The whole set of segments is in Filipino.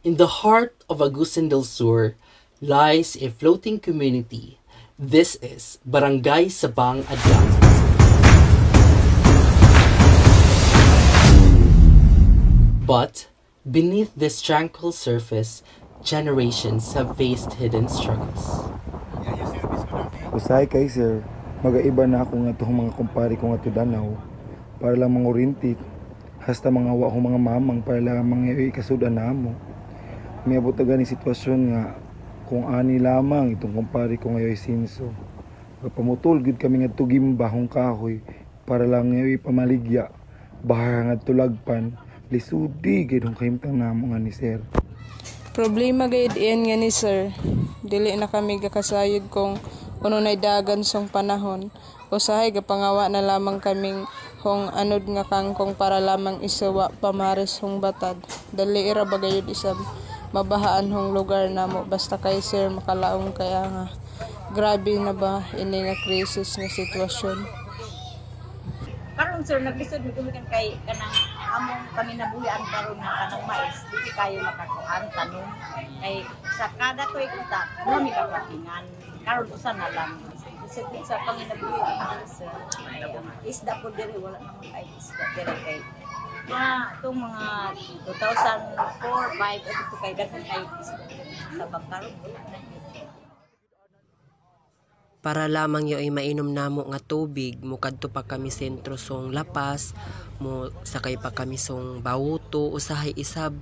In the heart of Agusan del Sur lies a floating community. This is Barangay Sabang Adlaw. But beneath this tranquil surface, generations have faced hidden struggles. Usahay kay sir, magaiba na ako nga itong mga kumpare ko nga to Danaw para lang mga orintik. Hasta mga wa akong mga mamang para lang mga ikasudan na mo. May abot na gani sitwasyon nga kung ani lamang itong kumpare ko ngayon sinso. Pamutol gid kami nga tugimba hong kahoy para lang ngayon pamaligya. Bahar nga tulagpan, lisudi gid hong kahimtang namo nga ni sir. Problema gayud iyan nga ni sir. Dili na kami gakasayod kung uno nay dagan song panahon. Usahay gapangawa na lamang kaming hong anod nga kangkong para lamang isawa pamares hong batad. Dali ira bagayod isab mabahaan hong lugar namo basta kay sir makalaong kaya nga grabe na ba ini nga krisis nga sitwasyon. Karon sir naglisod mi gumikan kay kanang among kami nabuhian karon nga kanang mais dili kayo makakuan tanong kay sa kada tuig uta dami ka pakingan karon usa na lang sa panginabuhian sir ay isda po diri wala namang ay isda diri kay itong mga 2004, 5 ito kay daghan ay isda sa bangkaron para lamang yo ay mainom namo nga tubig mukadto pa kami sentro song Lapas mo sakay pa kami song Bauto usahay isab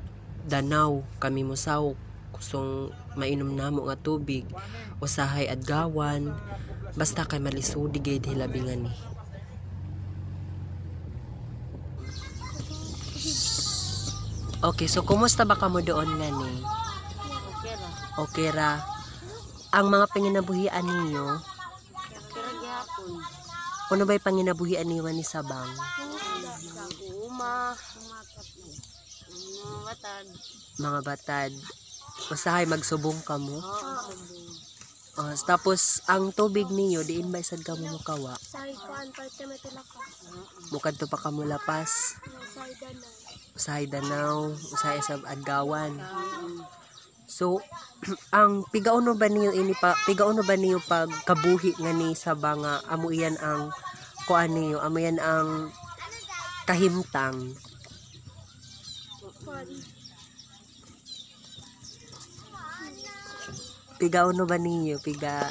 Danaw kami mosaw kusong mainom namo nga tubig usahay Adgawan basta kay malisudi gid hilabingan ni. Okay, so kumusta ba kamo doon nga ni? Okay ra. Ang mga panginabuhian ninyo? pero gyapon Ano ba'y panginabuhian niyo ni Sabang? matag Mga batad. Usahay magsubong kamo. Tapos ang tubig niyo diin ba isad kamo mukawa? Say kuan parte may tilakas. Mukadto pa kamo Lapas. Say Danaw. Usahay Danaw, usahay sa Adgawan. So ang pigaono ba niyo pag kabuhi nga ni Sabang nga amo iyan ang kuan niyo, amo yan ang kahimtang. Kuan. Pigaono ba niyo piga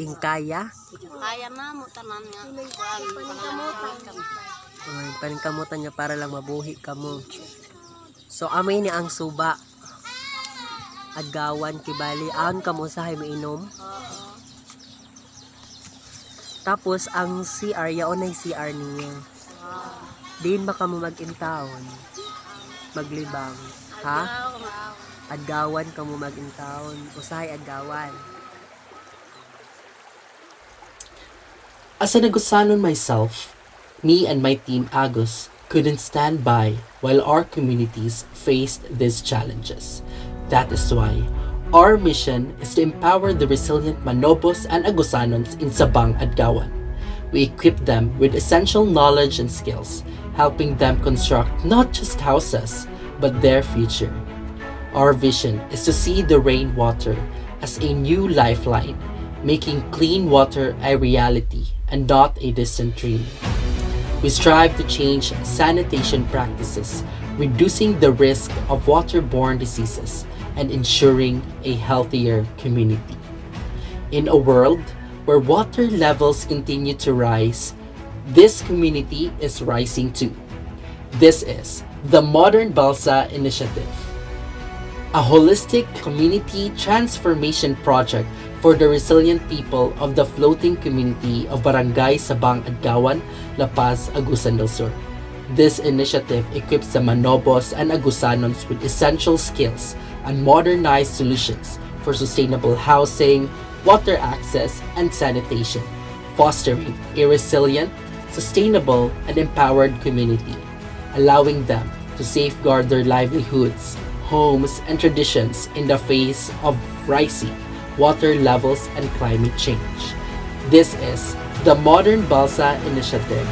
ingkaya? kaya na mo tanan nga kuan Paningkamutan niya para lang mabuhi kamo. So amoy ni ang suba. Adgawan kibali aon kamo usahay mainom. Tapos ang CR yaon ay CR niyo. Diin ba kamo mag-intawon? Maglibang, ha? Adgawan kamo mag-intawon, usahay Adgawan. As an Agusanon myself, me and my team Agus couldn't stand by while our communities faced these challenges. That is why our mission is to empower the resilient Manobos and Agusanons in Sabang Adgawan. We equip them with essential knowledge and skills, helping them construct not just houses, but their future. Our vision is to see the rainwater as a new lifeline, making clean water a reality and not a distant dream. We strive to change sanitation practices, reducing the risk of waterborne diseases and ensuring a healthier community. In a world where water levels continue to rise, this community is rising too. This is the Modern Balsa Initiative, a holistic community transformation project for the resilient people of the floating community of Barangay Sabang Adgawan, La Paz, Agusan del Sur. This initiative equips the Manobos and Agusanons with essential skills and modernized solutions for sustainable housing, water access, and sanitation, fostering a resilient, sustainable, and empowered community, allowing them to safeguard their livelihoods, homes, and traditions in the face of rising water levels and climate change. This is the Modern Balsa Initiative,